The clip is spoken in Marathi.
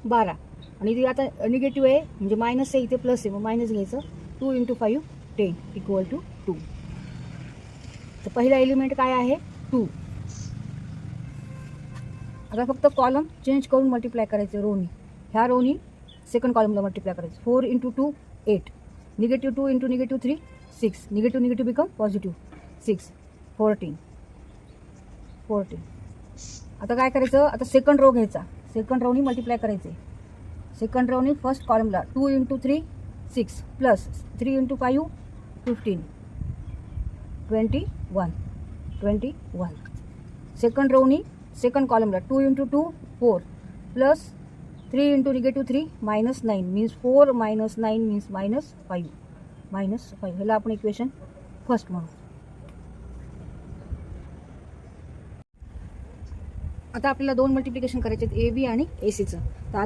12 आणि इथे आता निगेटिव्ह आहे म्हणजे मायनस आहे, इथे प्लस आहे, मग मायनस घ्यायचं. 2 × 5 10 इक्वल टू 2. तर पहिला एलिमेंट काय आहे 2. आता फक्त कॉलम चेंज करून मल्टिप्लाय करायचे रोनी. ह्या रोनी सेकंड कॉलमला मल्टिप्लाय करायचं. 4 × 2 8, negative 2 × negative 3 6, negative become positive 6 14. आता काय करायचं, आता सेकंड रो घ्यायचा, सेकंड रोनी मल्टिप्लाय करायचे. सेकंड रोनी फर्स्ट कॉलमला 2 × 3 6 प्लस 3 × 5 15 21. सेकंड रोनी second कॉलमला 2 × 2 4 plus 3 × negative 3 -9 means 4 - 9 means -5. ह्याला आपण इक्वेशन फर्स्ट म्हणू. आता आपल्याला 2 मल्टिप्लिकेशन करायचे आहेत, AB आणि ACचं.